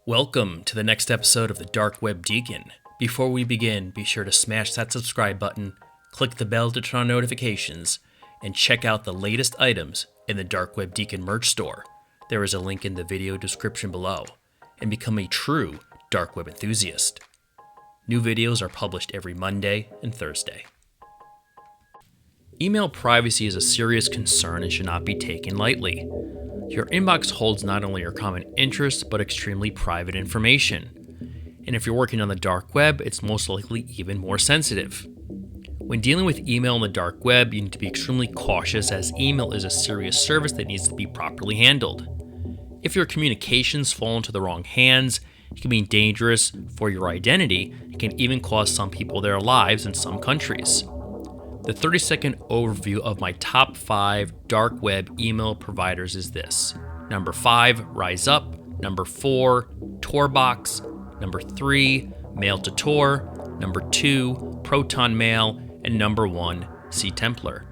Welcome to the next episode of the Dark Web Deacon. Before we begin, be sure to smash that subscribe button, click the bell to turn on notifications, and check out the latest items in the Dark Web Deacon merch store. There is a link in the video description below, and become a true Dark Web enthusiast. New videos are published every Monday and Thursday. Email privacy is a serious concern and should not be taken lightly. Your inbox holds not only your common interests, but extremely private information. And if you're working on the dark web, it's most likely even more sensitive. When dealing with email on the dark web, you need to be extremely cautious, as email is a serious service that needs to be properly handled. If your communications fall into the wrong hands, it can be dangerous for your identity and can even cost some people their lives in some countries. The 30-second overview of my top 5 dark web email providers is this. Number 5, RiseUp. Number 4, TorBox. Number 3, MailtoTOR. Number 2, ProtonMail. And number 1, SeeTemplar.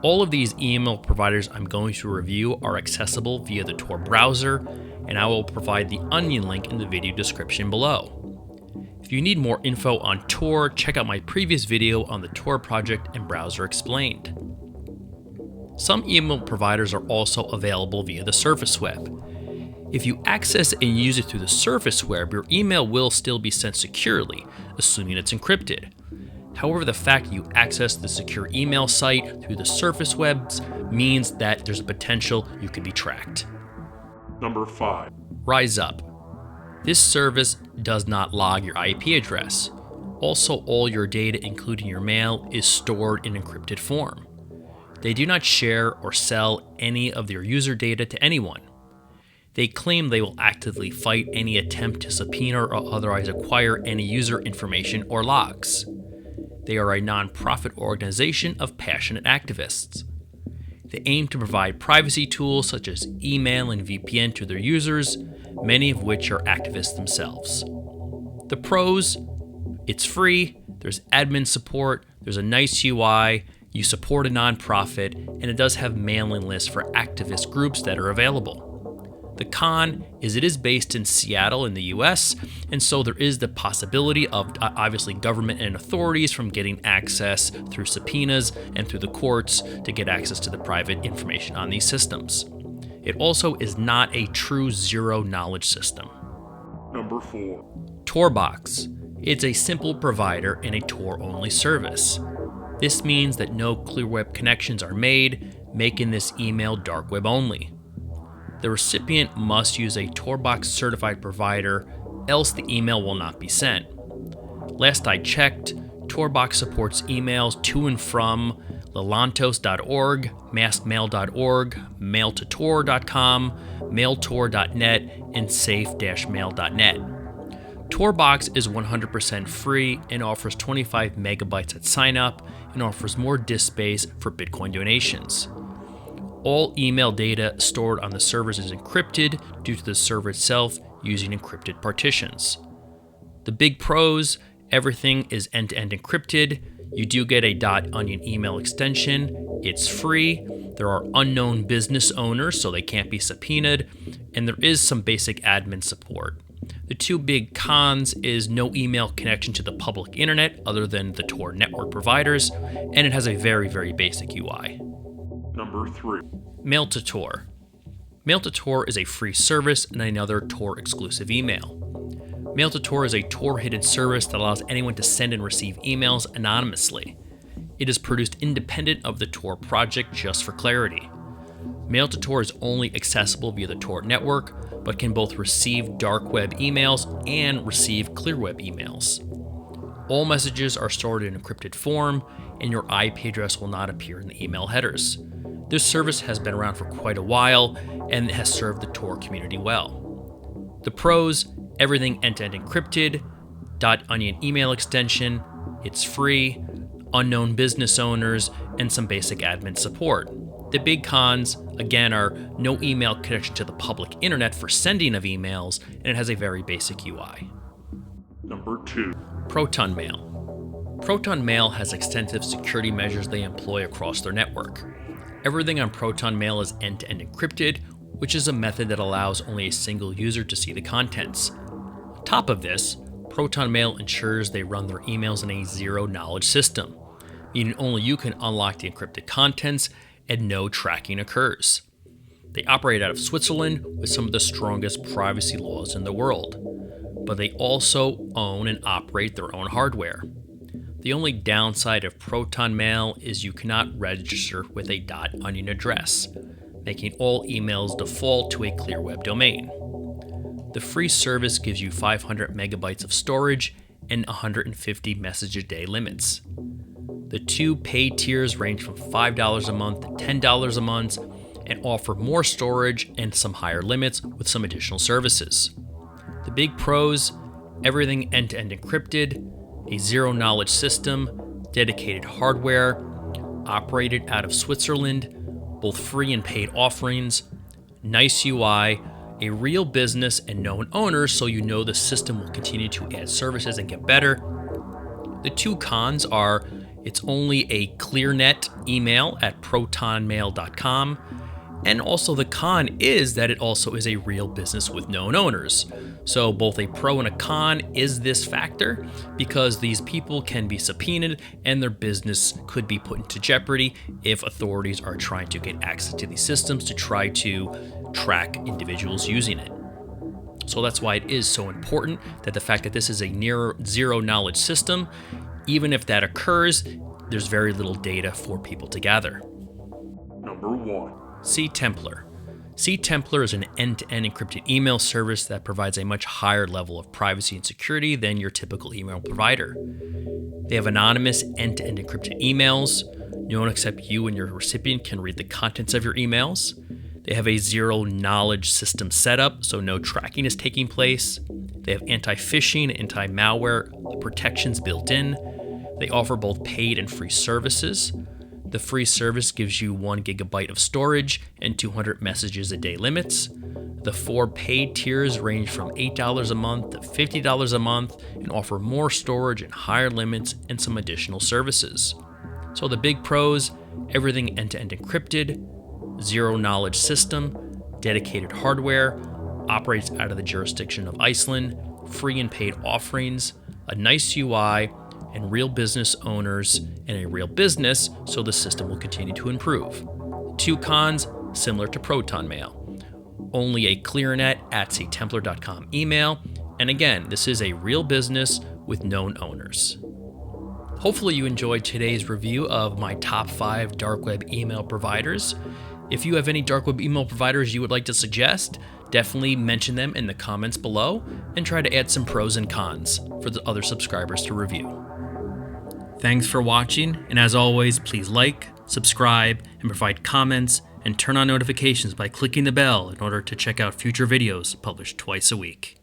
All of these email providers I'm going to review are accessible via the Tor browser, and I will provide the onion link in the video description below. If you need more info on Tor, check out my previous video on the Tor project and browser explained. Some email providers are also available via the surface web. If you access and use it through the surface web, your email will still be sent securely, assuming it's encrypted. However, the fact you access the secure email site through the surface webs means that there's a potential you could be tracked. Number 5. RiseUp. This service does not log your IP address. Also, all your data, including your mail, is stored in encrypted form. They do not share or sell any of their user data to anyone. They claim they will actively fight any attempt to subpoena or otherwise acquire any user information or logs. They are a non-profit organization of passionate activists. They aim to provide privacy tools such as email and VPN to their users, many of which are activists themselves. The pros: it's free, there's admin support, there's a nice UI, you support a nonprofit, and it does have mailing lists for activist groups that are available. The con is it is based in Seattle in the US, and so there is the possibility of obviously government and authorities from getting access through subpoenas and through the courts to get access to the private information on these systems. It also is not a true zero-knowledge system. Number 4. TorBox. It's a simple provider and a Tor-only service. This means that no clear web connections are made, making this email dark web only. The recipient must use a TorBox certified provider, else the email will not be sent. Last I checked, TorBox supports emails to and from lelantos.org, massmail.org, MailtoTOR.com, MailTOR.net, and safe-mail.net. TorBox is 100% free and offers 25 megabytes at sign up and offers more disk space for Bitcoin donations. All email data stored on the servers is encrypted due to the server itself using encrypted partitions. The big pros: everything is end-to-end encrypted. You do get a .onion email extension. It's free. There are unknown business owners, so they can't be subpoenaed. And there is some basic admin support. The two big cons is no email connection to the public internet other than the Tor network providers, and it has a very, very basic UI. Number 3. MailtoTOR. MailtoTOR is a free service and another Tor exclusive email. MailtoTOR is a Tor hidden service that allows anyone to send and receive emails anonymously. It is produced independent of the Tor project, just for clarity. MailtoTOR is only accessible via the Tor network, but can both receive dark web emails and receive clear web emails. All messages are stored in encrypted form, and your IP address will not appear in the email headers. This service has been around for quite a while and has served the Tor community well. The pros: everything end-to-end encrypted, .onion email extension, it's free, unknown business owners, and some basic admin support. The big cons, again, are no email connection to the public internet for sending of emails, and it has a very basic UI. Number 2. ProtonMail. ProtonMail has extensive security measures they employ across their network. Everything on ProtonMail is end-to-end encrypted, which is a method that allows only a single user to see the contents. On top of this, ProtonMail ensures they run their emails in a zero-knowledge system, meaning only you can unlock the encrypted contents and no tracking occurs. They operate out of Switzerland with some of the strongest privacy laws in the world, but they also own and operate their own hardware. The only downside of ProtonMail is you cannot register with a .onion address, making all emails default to a clear web domain. The free service gives you 500 megabytes of storage and 150 message a day limits. The two paid tiers range from $5 a month to $10 a month and offer more storage and some higher limits with some additional services. The big pros: everything end-to-end encrypted, a zero-knowledge system, dedicated hardware, operated out of Switzerland, both free and paid offerings, nice UI, a real business and known owners so you know the system will continue to add services and get better. The two cons are it's only a ClearNet email at protonmail.com, and also the con is that it also is a real business with known owners. So both a pro and a con is this factor, because these people can be subpoenaed and their business could be put into jeopardy if authorities are trying to get access to these systems to try to track individuals using it. So that's why it is so important that the fact that this is a near zero knowledge system, even if that occurs, there's very little data for people to gather. Number 1. SeeTemplar. SeeTemplar is an end-to-end encrypted email service that provides a much higher level of privacy and security than your typical email provider. They have anonymous end-to-end encrypted emails. No one except you and your recipient can read the contents of your emails. They have a zero-knowledge system setup, so no tracking is taking place. They have anti-phishing, anti-malware protections built in. They offer both paid and free services. The free service gives you 1 gigabyte of storage and 200 messages a day limits. The 4 paid tiers range from $8 a month to $50 a month and offer more storage and higher limits and some additional services. So the big pros: everything end-to-end encrypted, zero-knowledge system, dedicated hardware, operates out of the jurisdiction of Iceland, free and paid offerings, a nice UI, and real business owners and a real business, so the system will continue to improve. Two cons, similar to ProtonMail: only a ClearNet at SeeTemplar.com email, and again, this is a real business with known owners. Hopefully you enjoyed today's review of my top 5 dark web email providers. If you have any dark web email providers you would like to suggest, definitely mention them in the comments below and try to add some pros and cons for the other subscribers to review. Thanks for watching, and as always, please like, subscribe, and provide comments, and turn on notifications by clicking the bell in order to check out future videos published twice a week.